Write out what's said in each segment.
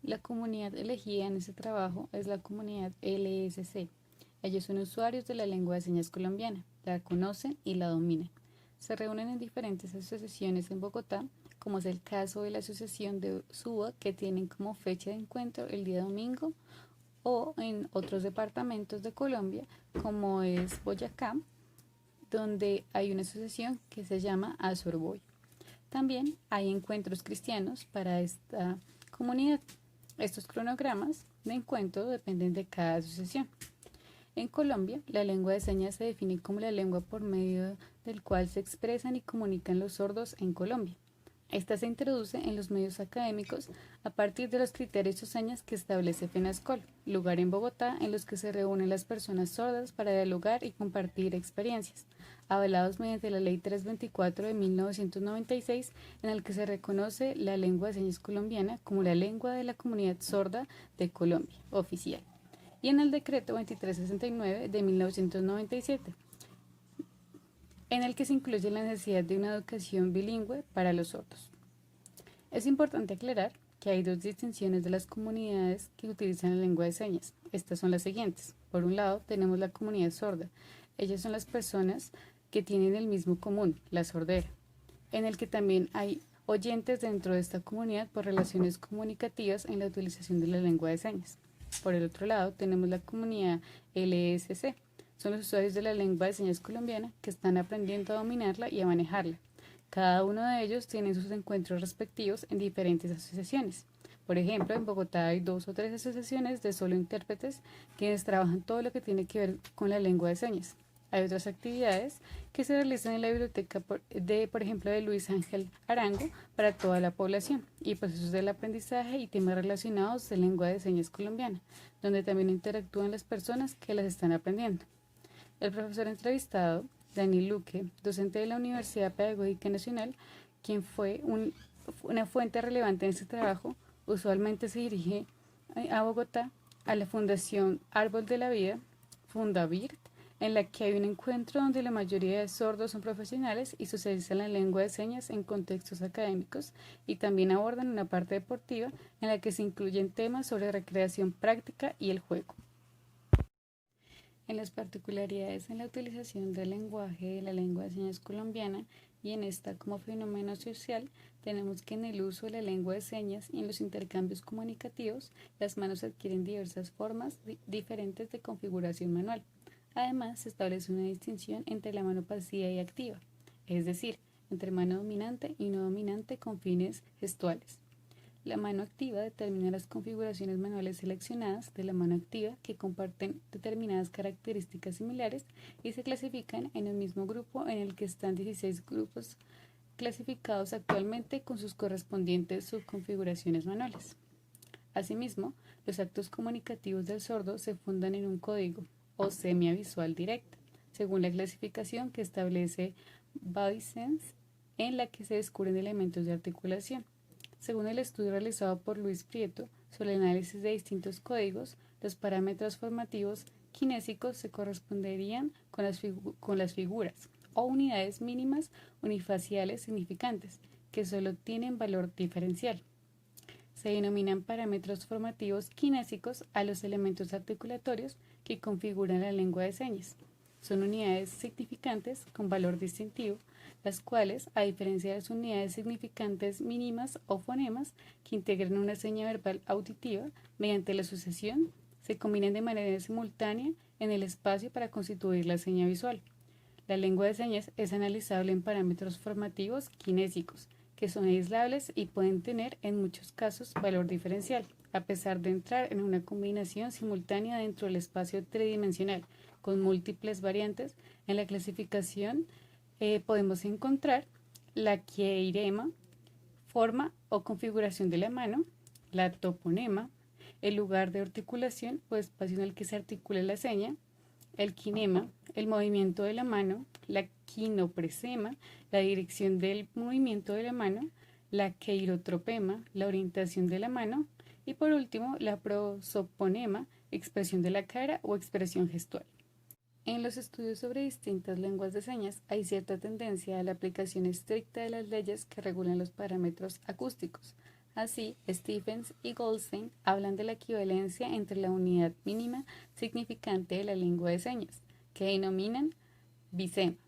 La comunidad elegida en este trabajo es la comunidad LSC. Ellos son usuarios de la lengua de señas colombiana, la conocen y la dominan. Se reúnen en diferentes asociaciones en Bogotá, como es el caso de la Asociación de Suba, que tienen como fecha de encuentro el día domingo, o en otros departamentos de Colombia, como es Boyacá, donde hay una asociación que se llama Azorboy. También hay encuentros cristianos para esta comunidad. Estos cronogramas de encuentro dependen de cada asociación. En Colombia, la lengua de señas se define como la lengua por medio del cual se expresan y comunican los sordos en Colombia. Esta se introduce en los medios académicos a partir de los criterios o señas que establece FENASCOL, lugar en Bogotá en los que se reúnen las personas sordas para dialogar y compartir experiencias, avalados mediante la Ley 324 de 1996, en el que se reconoce la lengua de señas colombiana como la lengua de la comunidad sorda de Colombia, oficial, y en el Decreto 2369 de 1997, en el que se incluye la necesidad de una educación bilingüe para los sordos. Es importante aclarar que hay dos distinciones de las comunidades que utilizan la lengua de señas. Estas son las siguientes. Por un lado, tenemos la comunidad sorda. Ellas son las personas que tienen el mismo común, la sordera, en el que también hay oyentes dentro de esta comunidad por relaciones comunicativas en la utilización de la lengua de señas. Por el otro lado, tenemos la comunidad LSC. Son los usuarios de la lengua de señas colombiana que están aprendiendo a dominarla y a manejarla. Cada uno de ellos tiene sus encuentros respectivos en diferentes asociaciones. Por ejemplo, en Bogotá hay 2 o 3 asociaciones de solo intérpretes quienes trabajan todo lo que tiene que ver con la lengua de señas. Hay otras actividades que se realizan en la biblioteca, por ejemplo, de Luis Ángel Arango para toda la población, y procesos del aprendizaje y temas relacionados de lengua de señas colombiana, donde también interactúan las personas que las están aprendiendo. El profesor entrevistado, Daniel Luque, docente de la Universidad Pedagógica Nacional, quien fue una fuente relevante en este trabajo, usualmente se dirige a Bogotá, a la Fundación Árbol de la Vida, Fundavirt, en la que hay un encuentro donde la mayoría de sordos son profesionales y socializan la lengua de señas en contextos académicos, y también abordan una parte deportiva en la que se incluyen temas sobre recreación práctica y el juego. En las particularidades en la utilización del lenguaje de la lengua de señas colombiana y en esta como fenómeno social, tenemos que en el uso de la lengua de señas y en los intercambios comunicativos, las manos adquieren diversas formas diferentes de configuración manual. Además, se establece una distinción entre la mano pasiva y activa, es decir, entre mano dominante y no dominante con fines gestuales. La mano activa determina las configuraciones manuales seleccionadas de la mano activa que comparten determinadas características similares y se clasifican en un mismo grupo en el que están 16 grupos clasificados actualmente con sus correspondientes subconfiguraciones manuales. Asimismo, los actos comunicativos del sordo se fundan en un código o semia visual directa, según la clasificación que establece BodySense, en la que se descubren elementos de articulación. Según el estudio realizado por Luis Prieto sobre el análisis de distintos códigos, los parámetros formativos kinésicos se corresponderían con las figuras o unidades mínimas unifaciales significantes, que solo tienen valor diferencial. Se denominan parámetros formativos kinésicos a los elementos articulatorios que configuran la lengua de señas. Son unidades significantes con valor distintivo, las cuales, a diferencia de las unidades significantes mínimas o fonemas que integran una seña verbal auditiva, mediante la sucesión, se combinan de manera simultánea en el espacio para constituir la seña visual. La lengua de señas es analizable en parámetros formativos kinésicos, que son aislables y pueden tener en muchos casos valor diferencial, a pesar de entrar en una combinación simultánea dentro del espacio tridimensional, con múltiples variantes. En la clasificación podemos encontrar la queirema, forma o configuración de la mano, la toponema, el lugar de articulación o espacio en el que se articula la seña, el kinema, el movimiento de la mano, la quinopresema, la dirección del movimiento de la mano, la queirotropema, la orientación de la mano, y por último la prosoponema, expresión de la cara o expresión gestual. En los estudios sobre distintas lenguas de señas hay cierta tendencia a la aplicación estricta de las leyes que regulan los parámetros acústicos. Así, Stephens y Goldstein hablan de la equivalencia entre la unidad mínima significante de la lengua de señas, que denominan bisema.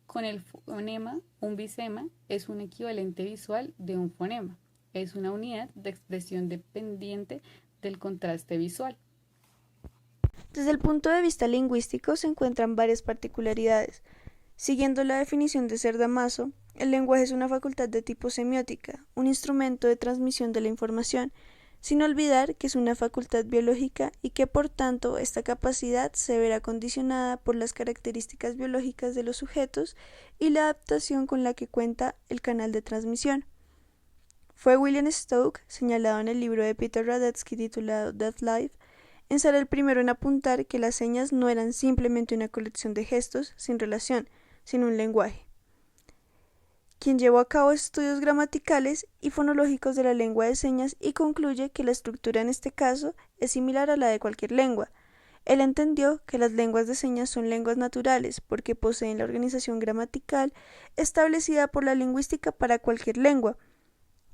Con el fonema, un bisema es un equivalente visual de un fonema. Es una unidad de expresión dependiente del contraste visual. Desde el punto de vista lingüístico se encuentran varias particularidades. Siguiendo la definición de Cerdamaso, el lenguaje es una facultad de tipo semiótica, un instrumento de transmisión de la información, sin olvidar que es una facultad biológica y que por tanto esta capacidad se verá condicionada por las características biológicas de los sujetos y la adaptación con la que cuenta el canal de transmisión. Fue William Stoke, señalado en el libro de Peter Radetzky titulado Death Life, en ser el primero en apuntar que las señas no eran simplemente una colección de gestos sin relación, sino un lenguaje. Quien llevó a cabo estudios gramaticales y fonológicos de la lengua de señas y concluye que la estructura en este caso es similar a la de cualquier lengua. Él entendió que las lenguas de señas son lenguas naturales porque poseen la organización gramatical establecida por la lingüística para cualquier lengua,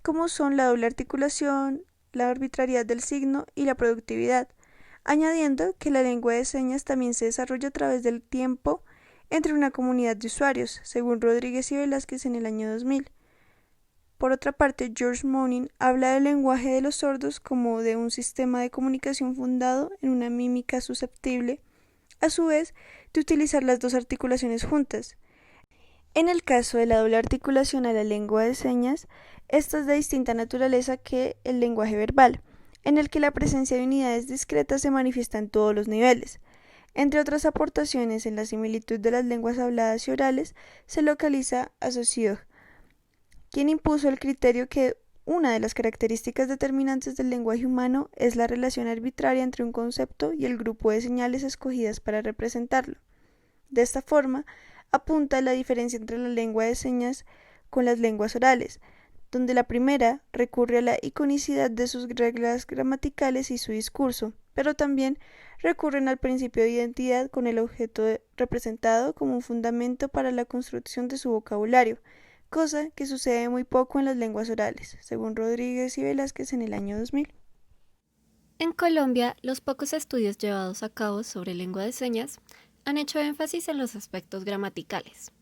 como son la doble articulación, la arbitrariedad del signo y la productividad, añadiendo que la lengua de señas también se desarrolla a través del tiempo entre una comunidad de usuarios, según Rodríguez y Velázquez en el año 2000. Por otra parte, George Monin habla del lenguaje de los sordos como de un sistema de comunicación fundado en una mímica susceptible, a su vez, de utilizar las dos articulaciones juntas. En el caso de la doble articulación a la lengua de señas, esta es de distinta naturaleza que el lenguaje verbal, en el que la presencia de unidades discretas se manifiesta en todos los niveles. Entre otras aportaciones en la similitud de las lenguas habladas y orales, se localiza a Saussure, quien impuso el criterio que una de las características determinantes del lenguaje humano es la relación arbitraria entre un concepto y el grupo de señales escogidas para representarlo. De esta forma, apunta a la diferencia entre la lengua de señas con las lenguas orales, donde la primera recurre a la iconicidad de sus reglas gramaticales y su discurso, pero también recurren al principio de identidad con el objeto representado como un fundamento para la construcción de su vocabulario, cosa que sucede muy poco en las lenguas orales, según Rodríguez y Velázquez en el año 2000. En Colombia, los pocos estudios llevados a cabo sobre lengua de señas han hecho énfasis en los aspectos gramaticales,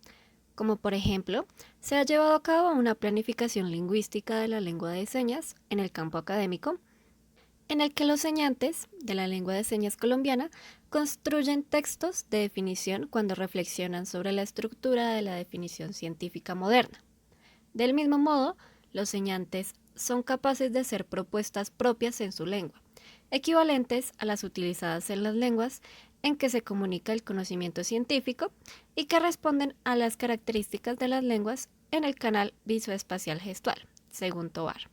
como por ejemplo, se ha llevado a cabo una planificación lingüística de la lengua de señas en el campo académico, en el que los señantes de la lengua de señas colombiana construyen textos de definición cuando reflexionan sobre la estructura de la definición científica moderna. Del mismo modo, los señantes son capaces de hacer propuestas propias en su lengua, equivalentes a las utilizadas en las lenguas en que se comunica el conocimiento científico y que responden a las características de las lenguas en el canal visoespacial gestual, según Tovar.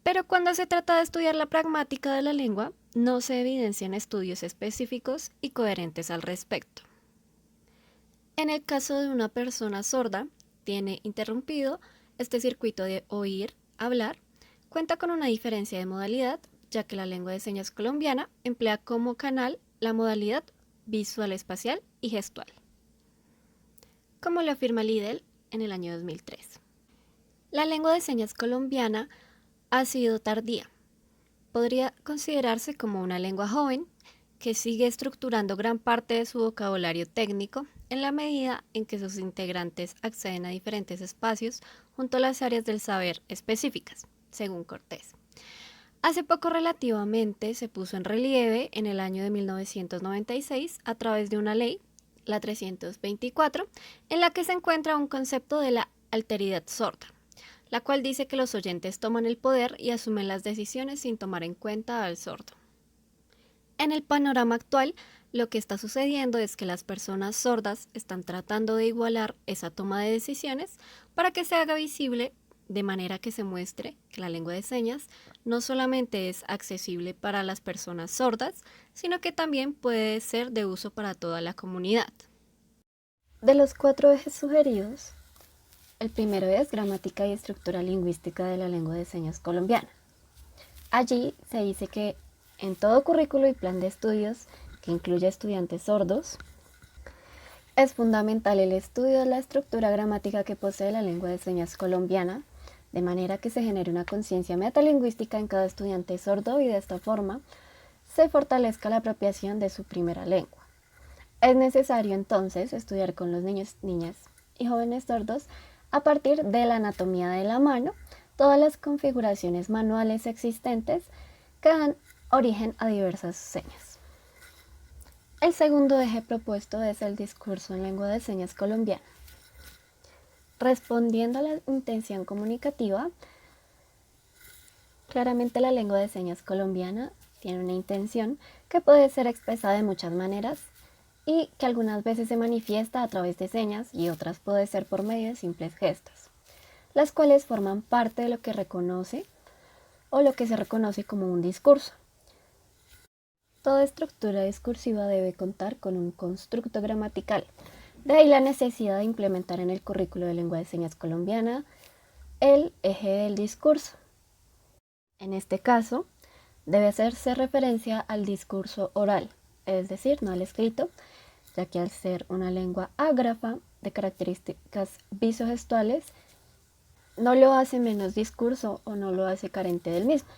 Pero cuando se trata de estudiar la pragmática de la lengua, no se evidencian estudios específicos y coherentes al respecto. En el caso de una persona sorda, tiene interrumpido este circuito de oír, hablar, cuenta con una diferencia de modalidad, ya que la lengua de señas colombiana emplea como canal la modalidad visual espacial y gestual, como lo afirma Liddell en el año 2003. La lengua de señas colombiana ha sido tardía. Podría considerarse como una lengua joven que sigue estructurando gran parte de su vocabulario técnico en la medida en que sus integrantes acceden a diferentes espacios junto a las áreas del saber específicas, según Cortés. Hace poco relativamente se puso en relieve en el año de 1996 a través de una ley, la 324, en la que se encuentra un concepto de la alteridad sorda, la cual dice que los oyentes toman el poder y asumen las decisiones sin tomar en cuenta al sordo. En el panorama actual, lo que está sucediendo es que las personas sordas están tratando de igualar esa toma de decisiones para que se haga visible, de manera que se muestre que la lengua de señas no solamente es accesible para las personas sordas, sino que también puede ser de uso para toda la comunidad. De los 4 ejes sugeridos, el primero es gramática y estructura lingüística de la lengua de señas colombiana. Allí se dice que en todo currículo y plan de estudios que incluya estudiantes sordos, es fundamental el estudio de la estructura gramática que posee la lengua de señas colombiana, de manera que se genere una conciencia metalingüística en cada estudiante sordo y de esta forma se fortalezca la apropiación de su primera lengua. Es necesario entonces estudiar con los niños, niñas y jóvenes sordos a partir de la anatomía de la mano todas las configuraciones manuales existentes que dan origen a diversas señas. El segundo eje propuesto es el discurso en lengua de señas colombiana. Respondiendo a la intención comunicativa, claramente la lengua de señas colombiana tiene una intención que puede ser expresada de muchas maneras y que algunas veces se manifiesta a través de señas y otras puede ser por medio de simples gestos, las cuales forman parte de lo que reconoce o lo que se reconoce como un discurso. Toda estructura discursiva debe contar con un constructo gramatical. De ahí la necesidad de implementar en el currículo de lengua de señas colombiana el eje del discurso. En este caso, debe hacerse referencia al discurso oral, es decir, no al escrito, ya que al ser una lengua ágrafa de características visogestuales, no lo hace menos discurso o no lo hace carente del mismo.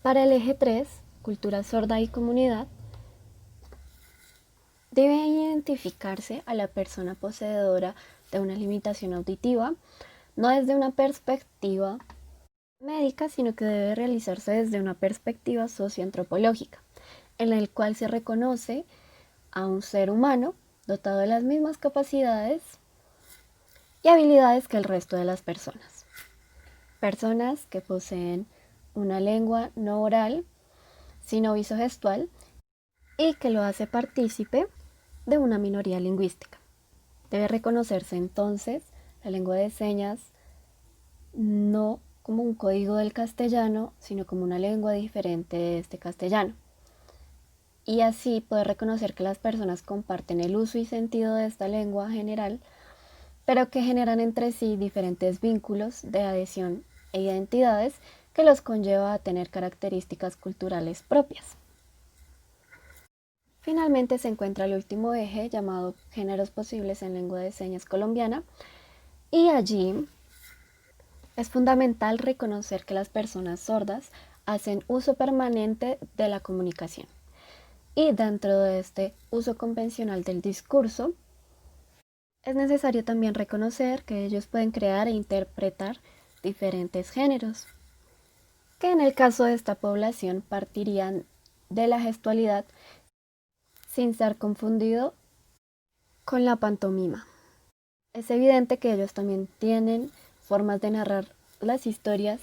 Para el eje 3, cultura sorda y comunidad, debe identificarse a la persona poseedora de una limitación auditiva, no desde una perspectiva médica, sino que debe realizarse desde una perspectiva socioantropológica, en el cual se reconoce a un ser humano dotado de las mismas capacidades y habilidades que el resto de las personas. Personas que poseen una lengua no oral, sino visogestual, y que lo hace partícipe de una minoría lingüística. Debe reconocerse entonces la lengua de señas no como un código del castellano, sino como una lengua diferente de este castellano. Y así poder reconocer que las personas comparten el uso y sentido de esta lengua general, pero que generan entre sí diferentes vínculos de adhesión e identidades que los conlleva a tener características culturales propias. Finalmente se encuentra el último eje llamado géneros posibles en lengua de señas colombiana, y allí es fundamental reconocer que las personas sordas hacen uso permanente de la comunicación. Y dentro de este uso convencional del discurso, es necesario también reconocer que ellos pueden crear e interpretar diferentes géneros, que en el caso de esta población partirían de la gestualidad sin ser confundido con la pantomima. Es evidente que ellos también tienen formas de narrar las historias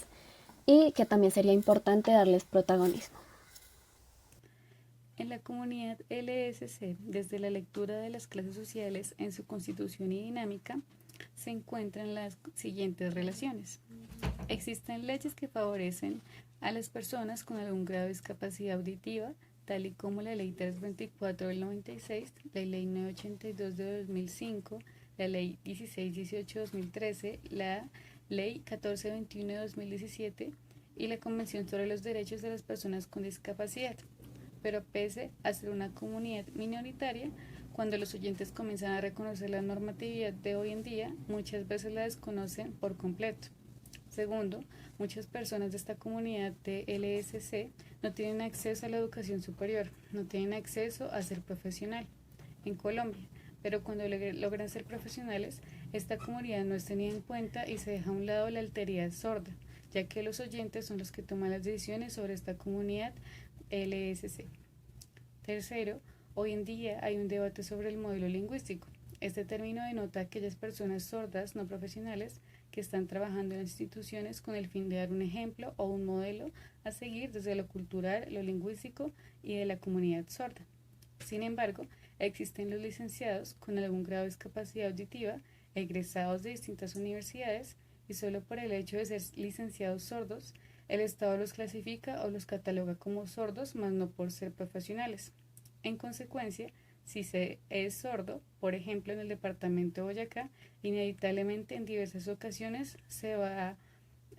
y que también sería importante darles protagonismo. En la comunidad LSC, desde la lectura de las clases sociales en su constitución y dinámica, se encuentran las siguientes relaciones. Existen leyes que favorecen a las personas con algún grado de discapacidad auditiva, tal y como la Ley 324 del 96, la Ley 982 de 2005, la Ley 1618 de 2013, la Ley 1421 de 2017 y la Convención sobre los Derechos de las Personas con Discapacidad. Pero pese a ser una comunidad minoritaria, cuando los oyentes comienzan a reconocer la normatividad de hoy en día, muchas veces la desconocen por completo. Segundo, muchas personas de esta comunidad de LSC no tienen acceso a la educación superior, no tienen acceso a ser profesional en Colombia, pero cuando logran ser profesionales, esta comunidad no es tenida en cuenta y se deja a un lado la alteridad sorda, ya que los oyentes son los que toman las decisiones sobre esta comunidad LSC. Tercero, hoy en día hay un debate sobre el modelo lingüístico. Este término denota a aquellas personas sordas no profesionales que están trabajando en las instituciones con el fin de dar un ejemplo o un modelo a seguir desde lo cultural, lo lingüístico y de la comunidad sorda. Sin embargo, existen los licenciados con algún grado de discapacidad auditiva, egresados de distintas universidades, y solo por el hecho de ser licenciados sordos, el Estado los clasifica o los cataloga como sordos, mas no por ser profesionales. En consecuencia, si se es sordo, por ejemplo en el departamento de Boyacá, inevitablemente en diversas ocasiones se va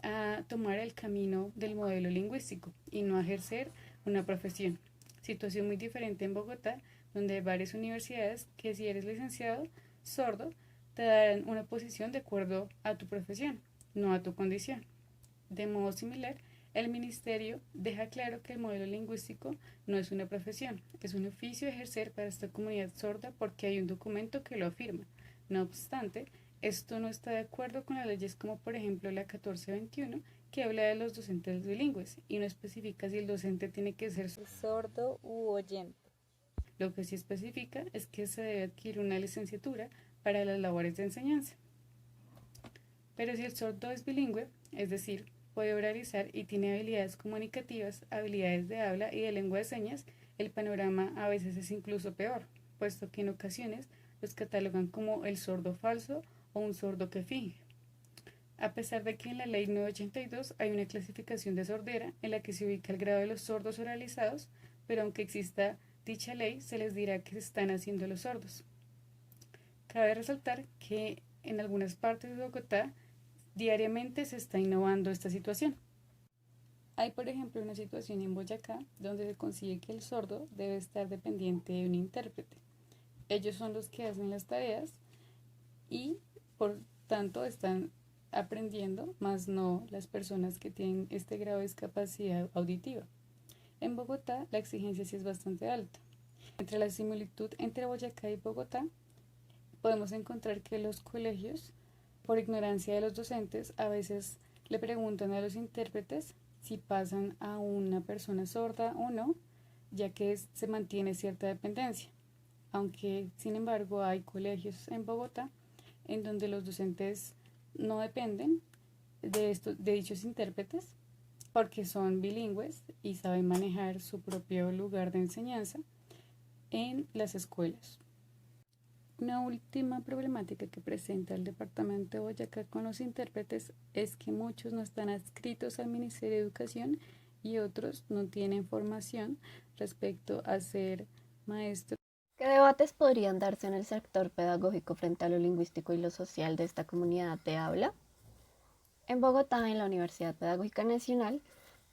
a tomar el camino del modelo lingüístico y no a ejercer una profesión. Situación muy diferente en Bogotá, donde hay varias universidades que si eres licenciado sordo, te darán una posición de acuerdo a tu profesión. no a tu condición. De modo similar, el Ministerio deja claro que el modelo lingüístico no es una profesión, es un oficio a ejercer para esta comunidad sorda porque hay un documento que lo afirma. No obstante, esto no está de acuerdo con las leyes como por ejemplo la 1421, que habla de los docentes bilingües y no especifica si el docente tiene que ser sordo u oyente. Lo que sí especifica es que se debe adquirir una licenciatura para las labores de enseñanza. Pero si el sordo es bilingüe, es decir, puede oralizar y tiene habilidades comunicativas, habilidades de habla y de lengua de señas, el panorama a veces es incluso peor, puesto que en ocasiones los catalogan como el sordo falso o un sordo que finge. A pesar de que en la Ley 982 hay una clasificación de sordera en la que se ubica el grado de los sordos oralizados, pero aunque exista dicha ley, se les dirá que se están haciendo los sordos. Cabe resaltar que en algunas partes de Bogotá diariamente se está innovando esta situación. Hay, por ejemplo, una situación en Boyacá donde se consigue que el sordo debe estar dependiente de un intérprete. Ellos son los que hacen las tareas y, por tanto, están aprendiendo, más no las personas que tienen este grado de discapacidad auditiva. En Bogotá, la exigencia sí es bastante alta. Entre la similitud entre Boyacá y Bogotá, podemos encontrar que los colegios, por ignorancia de los docentes, a veces le preguntan a los intérpretes si pasan a una persona sorda o no, ya que se mantiene cierta dependencia. Aunque, sin embargo, hay colegios en Bogotá en donde los docentes no dependen de dichos intérpretes porque son bilingües y saben manejar su propio lugar de enseñanza en las escuelas. Una última problemática que presenta el departamento de Boyacá con los intérpretes es que muchos no están adscritos al Ministerio de Educación y otros no tienen formación respecto a ser maestros. ¿Qué debates podrían darse en el sector pedagógico frente a lo lingüístico y lo social de esta comunidad de habla? En Bogotá, en la Universidad Pedagógica Nacional,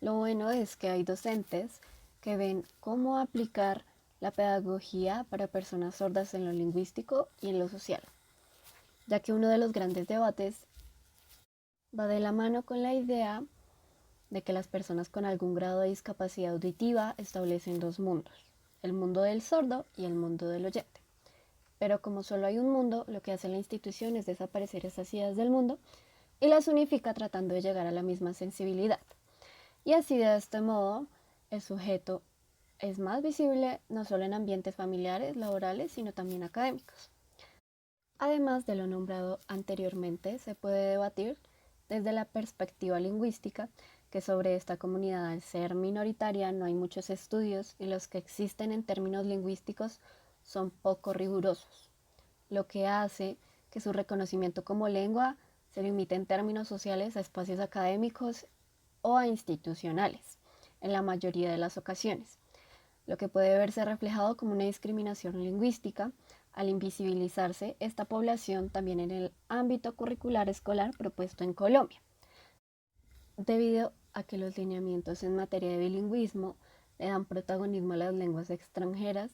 lo bueno es que hay docentes que ven cómo aplicar la pedagogía para personas sordas en lo lingüístico y en lo social, ya que uno de los grandes debates va de la mano con la idea de que las personas con algún grado de discapacidad auditiva establecen dos mundos, el mundo del sordo y el mundo del oyente. Pero como solo hay un mundo, lo que hace la institución es desaparecer esas ideas del mundo y las unifica tratando de llegar a la misma sensibilidad. Y así de este modo, el sujeto es más visible no solo en ambientes familiares, laborales, sino también académicos. Además de lo nombrado anteriormente, se puede debatir desde la perspectiva lingüística que sobre esta comunidad, al ser minoritaria, no hay muchos estudios y los que existen en términos lingüísticos son poco rigurosos, lo que hace que su reconocimiento como lengua se limite en términos sociales a espacios académicos o a institucionales, en la mayoría de las ocasiones, lo que puede verse reflejado como una discriminación lingüística al invisibilizarse esta población también en el ámbito curricular escolar propuesto en Colombia, debido a que los lineamientos en materia de bilingüismo le dan protagonismo a las lenguas extranjeras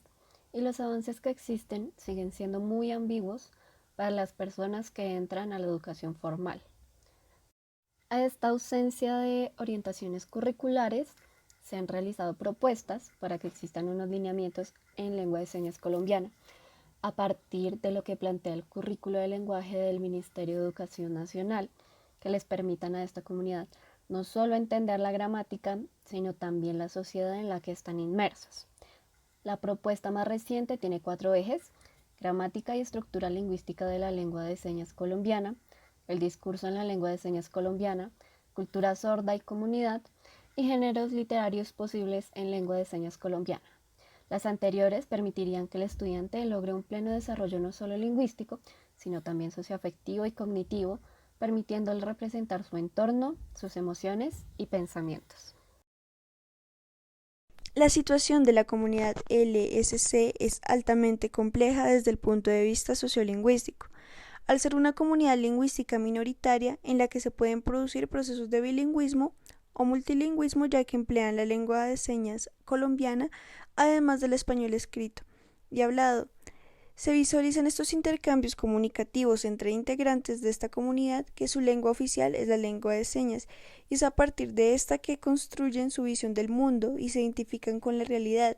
y los avances que existen siguen siendo muy ambiguos para las personas que entran a la educación formal. A esta ausencia de orientaciones curriculares se han realizado propuestas para que existan unos lineamientos en lengua de señas colombiana, a partir de lo que plantea el currículo de lenguaje del Ministerio de Educación Nacional, que les permitan a esta comunidad no solo entender la gramática, sino también la sociedad en la que están inmersos. La propuesta más reciente tiene 4 ejes: gramática y estructura lingüística de la lengua de señas colombiana, el discurso en la lengua de señas colombiana, cultura sorda y comunidad, y géneros literarios posibles en lengua de señas colombiana. Las anteriores permitirían que el estudiante logre un pleno desarrollo no solo lingüístico, sino también socioafectivo y cognitivo, permitiéndole representar su entorno, sus emociones y pensamientos. La situación de la comunidad LSC es altamente compleja desde el punto de vista sociolingüístico, al ser una comunidad lingüística minoritaria en la que se pueden producir procesos de bilingüismo o multilingüismo, ya que emplean la lengua de señas colombiana además del español escrito y hablado. Se visualizan estos intercambios comunicativos entre integrantes de esta comunidad que su lengua oficial es la lengua de señas y es a partir de esta que construyen su visión del mundo y se identifican con la realidad.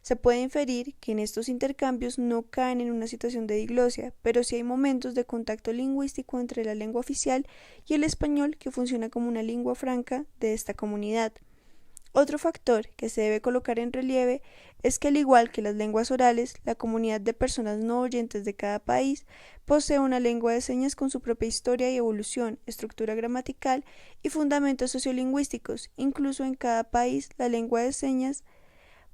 Se puede inferir que en estos intercambios no caen en una situación de diglosia, pero sí hay momentos de contacto lingüístico entre la lengua oficial y el español que funciona como una lengua franca de esta comunidad. Otro factor que se debe colocar en relieve es que al igual que las lenguas orales, la comunidad de personas no oyentes de cada país posee una lengua de señas con su propia historia y evolución, estructura gramatical y fundamentos sociolingüísticos. Incluso en cada país, la lengua de señas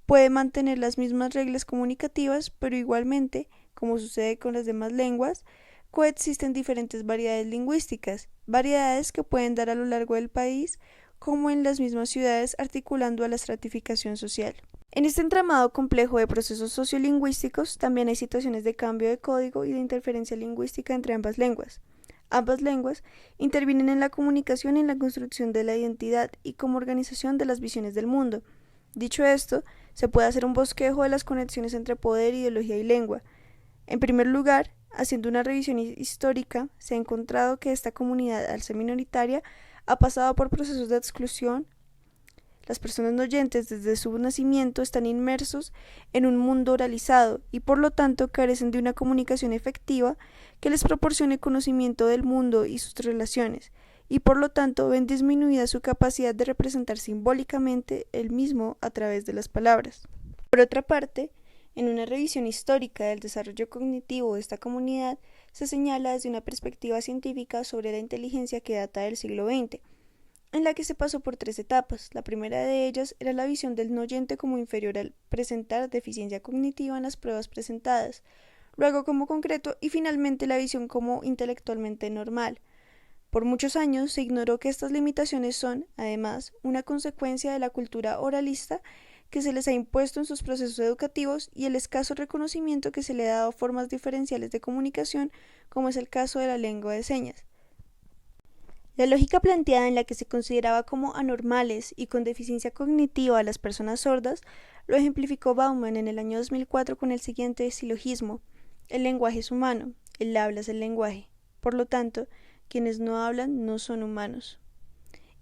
puede mantener las mismas reglas comunicativas, pero igualmente, como sucede con las demás lenguas, coexisten diferentes variedades lingüísticas, variedades que pueden dar a lo largo del país como en las mismas ciudades, articulando a la estratificación social. En este entramado complejo de procesos sociolingüísticos también hay situaciones de cambio de código y de interferencia lingüística entre ambas lenguas. Ambas lenguas intervienen en la comunicación y en la construcción de la identidad y como organización de las visiones del mundo. Dicho esto, se puede hacer un bosquejo de las conexiones entre poder, ideología y lengua. En primer lugar, haciendo una revisión histórica, se ha encontrado que esta comunidad, al ser minoritaria, ha pasado por procesos de exclusión. Las personas no oyentes desde su nacimiento están inmersos en un mundo oralizado y por lo tanto carecen de una comunicación efectiva que les proporcione conocimiento del mundo y sus relaciones, y por lo tanto ven disminuida su capacidad de representar simbólicamente el mismo a través de las palabras. Por otra parte, en una revisión histórica del desarrollo cognitivo de esta comunidad, se señala desde una perspectiva científica sobre la inteligencia que data del siglo XX, en la que se pasó por 3 etapas. La primera de ellas era la visión del no oyente como inferior al presentar deficiencia cognitiva en las pruebas presentadas, luego como concreto y finalmente la visión como intelectualmente normal. Por muchos años se ignoró que estas limitaciones son, además, una consecuencia de la cultura oralista que se les ha impuesto en sus procesos educativos y el escaso reconocimiento que se le ha dado a formas diferenciales de comunicación, como es el caso de la lengua de señas. La lógica planteada en la que se consideraba como anormales y con deficiencia cognitiva a las personas sordas lo ejemplificó Bauman en el año 2004 con el siguiente silogismo: el lenguaje es humano, el habla es el lenguaje, por lo tanto, quienes no hablan no son humanos.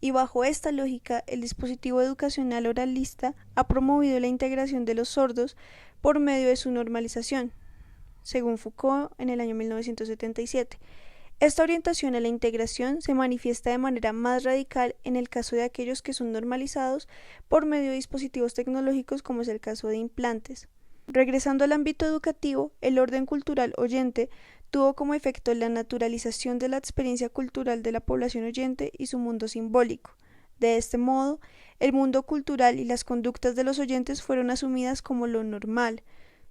Y bajo esta lógica, el dispositivo educacional oralista ha promovido la integración de los sordos por medio de su normalización, según Foucault en el año 1977. Esta orientación a la integración se manifiesta de manera más radical en el caso de aquellos que son normalizados por medio de dispositivos tecnológicos, como es el caso de implantes. Regresando al ámbito educativo, el orden cultural oyente tuvo como efecto la naturalización de la experiencia cultural de la población oyente y su mundo simbólico. De este modo, el mundo cultural y las conductas de los oyentes fueron asumidas como lo normal.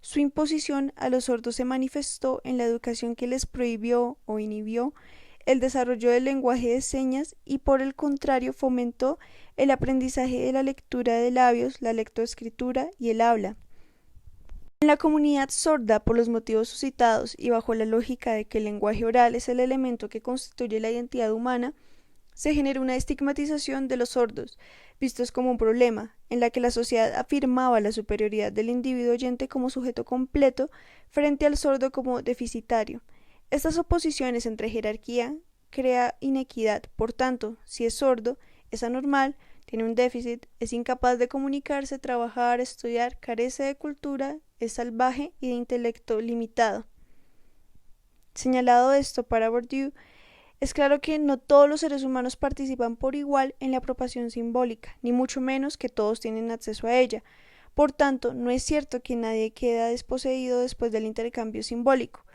Su imposición a los sordos se manifestó en la educación que les prohibió o inhibió el desarrollo del lenguaje de señas y por el contrario fomentó el aprendizaje de la lectura de labios, la lectoescritura y el habla. En la comunidad sorda, por los motivos suscitados y bajo la lógica de que el lenguaje oral es el elemento que constituye la identidad humana, se genera una estigmatización de los sordos, vistos como un problema, en la que la sociedad afirmaba la superioridad del individuo oyente como sujeto completo frente al sordo como deficitario. Estas oposiciones entre jerarquía crea inequidad, por tanto, si es sordo, es anormal, tiene un déficit, es incapaz de comunicarse, trabajar, estudiar, carece de cultura, es salvaje y de intelecto limitado. Señalado esto para Bourdieu, es claro que no todos los seres humanos participan por igual en la apropiación simbólica, ni mucho menos que todos tienen acceso a ella. Por tanto, no es cierto que nadie queda desposeído después del intercambio simbólico.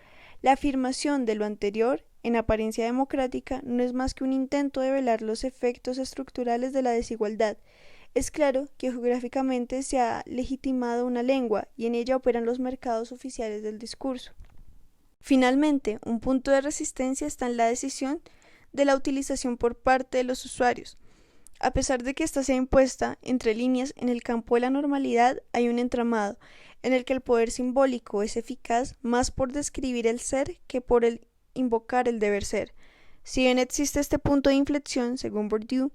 La afirmación de lo anterior, en apariencia democrática, no es más que un intento de velar los efectos estructurales de la desigualdad. Es claro que geográficamente se ha legitimado una lengua y en ella operan los mercados oficiales del discurso. Finalmente, un punto de resistencia está en la decisión de la utilización por parte de los usuarios. A pesar de que ésta sea impuesta entre líneas en el campo de la normalidad, hay un entramado en el que el poder simbólico es eficaz más por describir el ser que por el invocar el deber ser. Si bien existe este punto de inflexión, según Bourdieu,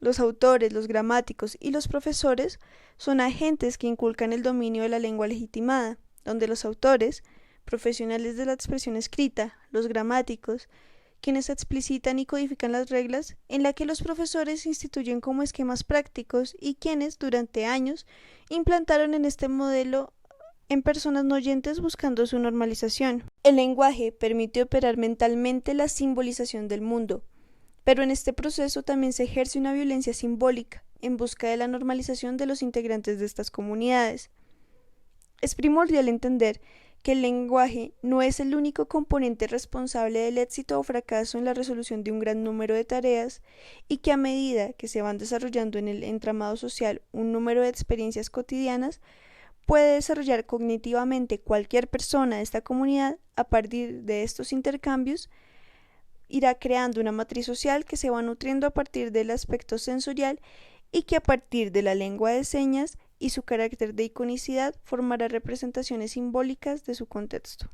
los autores, los gramáticos y los profesores son agentes que inculcan el dominio de la lengua legitimada, donde los autores profesionales de la expresión escrita, los gramáticos, quienes explicitan y codifican las reglas, en la que los profesores instituyen como esquemas prácticos y quienes, durante años, implantaron en este modelo en personas no oyentes buscando su normalización. El lenguaje permite operar mentalmente la simbolización del mundo, pero en este proceso también se ejerce una violencia simbólica en busca de la normalización de los integrantes de estas comunidades. Es primordial entender que el lenguaje no es el único componente responsable del éxito o fracaso en la resolución de un gran número de tareas y que a medida que se van desarrollando en el entramado social un número de experiencias cotidianas, puede desarrollar cognitivamente cualquier persona de esta comunidad. A partir de estos intercambios, irá creando una matriz social que se va nutriendo a partir del aspecto sensorial y que a partir de la lengua de señas y su carácter de iconicidad formará representaciones simbólicas de su contexto.